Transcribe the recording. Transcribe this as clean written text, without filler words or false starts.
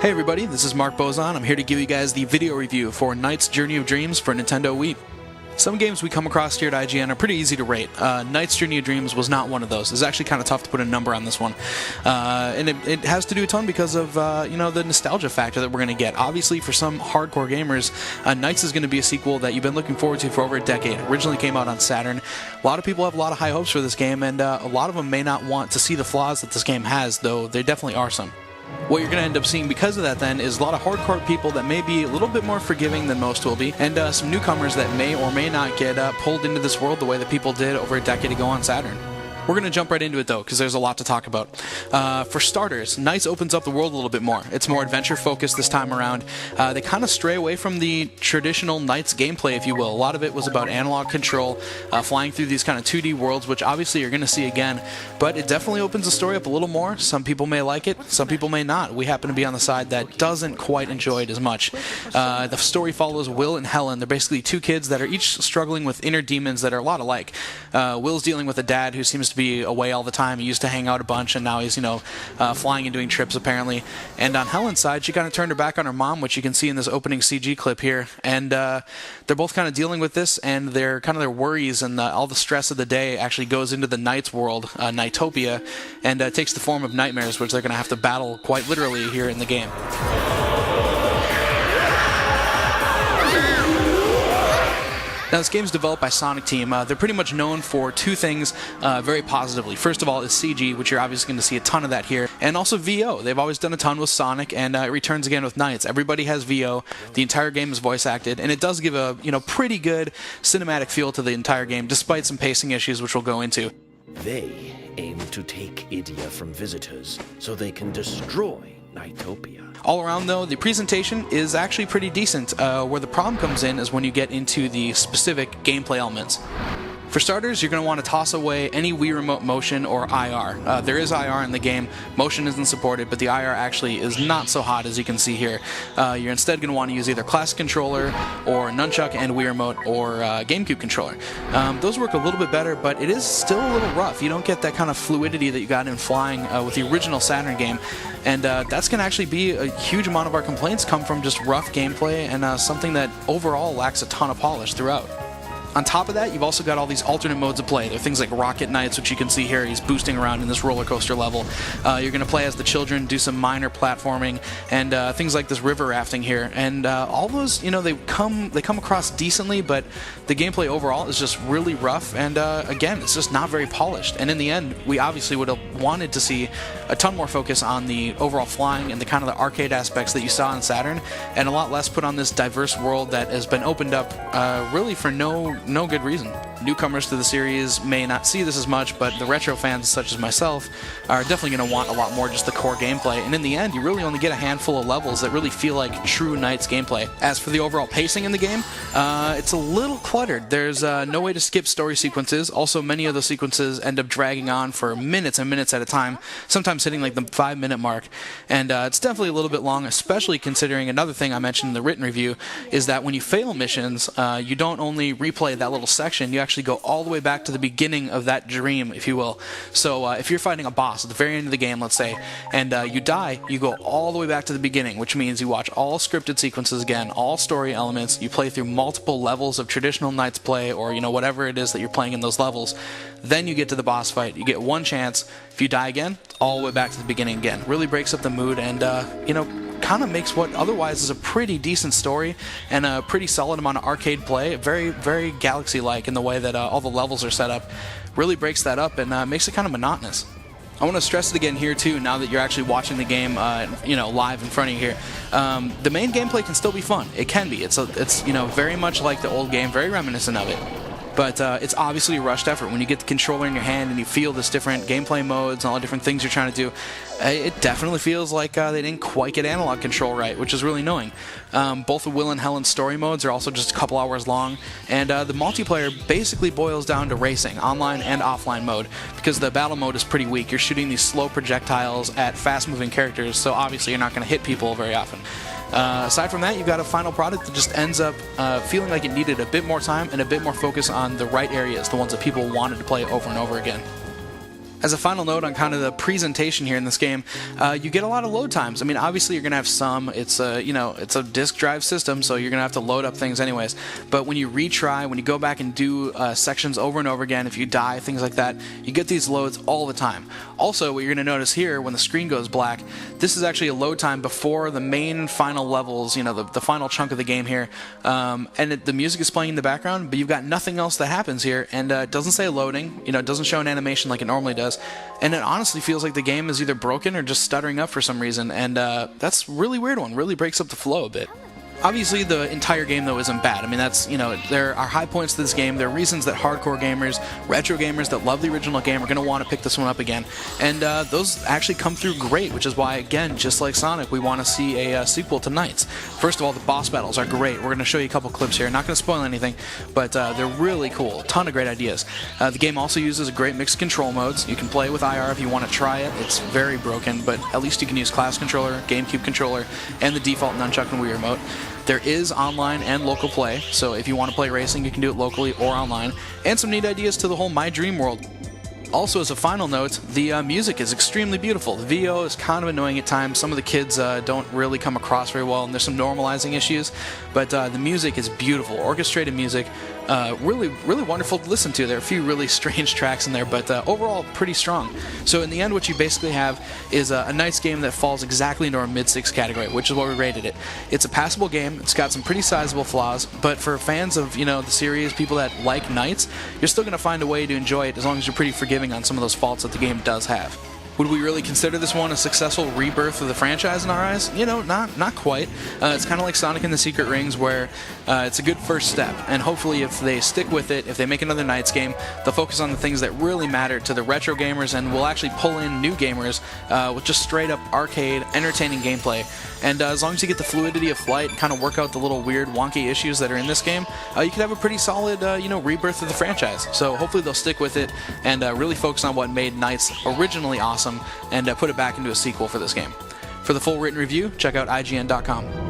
Hey everybody, this is Mark Bozon. I'm here to give you guys the video review for Nights Journey of Dreams for Nintendo Wii. Some games we come across here at IGN are pretty easy to rate. Nights Journey of Dreams was not one of those. It's actually kind of tough to put a number on this one. And it has to do a ton because of the nostalgia factor that we're going to get. Obviously, for some hardcore gamers, Nights is going to be a sequel that you've been looking forward to for over a decade. It originally came out on Saturn. A lot of people have a lot of high hopes for this game, and a lot of them may not want to see the flaws that this game has, though there definitely are some. What you're going to end up seeing because of that, then, is a lot of hardcore people that may be a little bit more forgiving than most will be, and some newcomers that may or may not get pulled into this world the way that people did over a decade ago on Saturn. We're going to jump right into it, though, because there's a lot to talk about. For starters, Nights opens up the world a little bit more. It's more adventure-focused this time around. They kind of stray away from the traditional Nights gameplay, if you will. A lot of it was about analog control, flying through these kind of 2D worlds, which obviously you're going to see again. But it definitely opens the story up a little more. Some people may like it, some people may not. We happen to be on the side that doesn't quite enjoy it as much. The story follows Will and Helen. They're basically two kids that are each struggling with inner demons that are a lot alike. Will's dealing with a dad who seems to be away all the time. He used to hang out a bunch, and now he's, flying and doing trips, apparently. And on Helen's side, she kind of turned her back on her mom, which you can see in this opening CG clip here. And they're both kind of dealing with this, and their worries and all the stress of the day actually goes into the Nights world, Nightopia, and takes the form of nightmares, which they're going to have to battle quite literally here in the game. Now, this game is developed by Sonic Team. They're pretty much known for two things very positively. First of all is CG, which you're obviously going to see a ton of that here, and also VO. They've always done a ton with Sonic, and it returns again with Nights. Everybody has VO. The entire game is voice acted, and it does give a pretty good cinematic feel to the entire game, despite some pacing issues, which we'll go into. They aim to take Idia from visitors so they can destroy Nightopia. All around, though, the presentation is actually pretty decent. Where the problem comes in is when you get into the specific gameplay elements. For starters, you're going to want to toss away any Wii Remote Motion or IR. There is IR in the game. Motion isn't supported, but the IR actually is not so hot as you can see here. You're instead going to want to use either Classic Controller or Nunchuck and Wii Remote or GameCube Controller. Those work a little bit better, but it is still a little rough. You don't get that kind of fluidity that you got in flying with the original Saturn game. And that's going to actually be a huge amount of our complaints come from just rough gameplay and something that overall lacks a ton of polish throughout. On top of that, you've also got all these alternate modes of play. There are things like Rocket Nights, which you can see here. He's boosting around in this roller coaster level. You're going to play as the children, do some minor platforming, and things like this river rafting here. And all those, they come across decently, but the gameplay overall is just really rough. And again, it's just not very polished. And in the end, we obviously would have wanted to see a ton more focus on the overall flying and the kind of the arcade aspects that you saw in Saturn, and a lot less put on this diverse world that has been opened up really for no good reason. Newcomers to the series may not see this as much, but the retro fans such as myself are definitely going to want a lot more just the core gameplay, and in the end you really only get a handful of levels that really feel like true Nights gameplay. As for the overall pacing in the game, it's a little cluttered. There's no way to skip story sequences. Also, many of the sequences end up dragging on for minutes and minutes at a time, sometimes hitting like the 5-minute mark, and it's definitely a little bit long, especially considering another thing I mentioned in the written review is that when you fail missions, you don't only replay that little section, you actually go all the way back to the beginning of that dream, if you will. So if you're fighting a boss at the very end of the game, let's say, and you die, you go all the way back to the beginning, which means you watch all scripted sequences again, all story elements, you play through multiple levels of traditional Nights play, or whatever it is that you're playing in those levels. Then you get to the boss fight. You get one chance. If you die again, all the way back to the beginning again. Really breaks up the mood, and kind of makes what otherwise is a pretty decent story and a pretty solid amount of arcade play, very, very Galaxy-like in the way that all the levels are set up, really breaks that up and makes it kind of monotonous. I want to stress it again here too, now that you're actually watching the game live in front of you here. The main gameplay can still be fun. It can be. It's very much like the old game, very reminiscent of it. But it's obviously a rushed effort. When you get the controller in your hand and you feel this different gameplay modes and all the different things you're trying to do, it definitely feels like they didn't quite get analog control right, which is really annoying. Both of Will and Helen's story modes are also just a couple hours long, and the multiplayer basically boils down to racing, online and offline mode, because the battle mode is pretty weak. You're shooting these slow projectiles at fast-moving characters, so obviously you're not going to hit people very often. Aside from that, you've got a final product that just ends up feeling like it needed a bit more time and a bit more focus on the right areas, the ones that people wanted to play over and over again. As a final note on kind of the presentation here in this game, you get a lot of load times. I mean, obviously you're going to have some. It's it's a disk drive system, so you're going to have to load up things anyways. But when you retry, when you go back and do sections over and over again, if you die, things like that, you get these loads all the time. Also, what you're going to notice here, when the screen goes black, this is actually a load time before the main final levels, the final chunk of the game here. The music is playing in the background, but you've got nothing else that happens here, and it doesn't say loading. It doesn't show an animation like it normally does. And it honestly feels like the game is either broken or just stuttering up for some reason, and that's a really weird one. Really breaks up the flow a bit. Obviously, the entire game, though, isn't bad. I mean, there are high points to this game. There are reasons that hardcore gamers, retro gamers that love the original game are going to want to pick this one up again. And those actually come through great, which is why, again, just like Sonic, we want to see a sequel to Nights. First of all, the boss battles are great. We're going to show you a couple clips here. Not going to spoil anything, but they're really cool. A ton of great ideas. The game also uses a great mix of control modes. You can play with IR if you want to try it. It's very broken, but at least you can use class controller, GameCube controller, and the default nunchuck and Wii remote. There is online and local play, so if you want to play racing, you can do it locally or online, and some neat ideas to the whole My Dream world. Also, as a final note, the music is extremely beautiful. The VO is kind of annoying at times. Some of the kids don't really come across very well, and there's some normalizing issues, but the music is beautiful. Orchestrated music, really, really wonderful to listen to. There are a few really strange tracks in there, but overall, pretty strong. So in the end, what you basically have is a Nights game that falls exactly into our mid-6 category, which is what we rated it. It's a passable game. It's got some pretty sizable flaws, but for fans of the series, people that like Nights, you're still going to find a way to enjoy it as long as you're pretty forgiving on some of those faults that the game does have. Would we really consider this one a successful rebirth of the franchise in our eyes? Not quite. It's kind of like Sonic and the Secret Rings, where it's a good first step, and hopefully if they stick with it, if they make another Nights game, they'll focus on the things that really matter to the retro gamers, and will actually pull in new gamers with just straight up arcade, entertaining gameplay. And as long as you get the fluidity of flight and kind of work out the little weird, wonky issues that are in this game, you could have a pretty solid, rebirth of the franchise. So hopefully they'll stick with it and really focus on what made Nights originally awesome and put it back into a sequel for this game. For the full written review, check out IGN.com.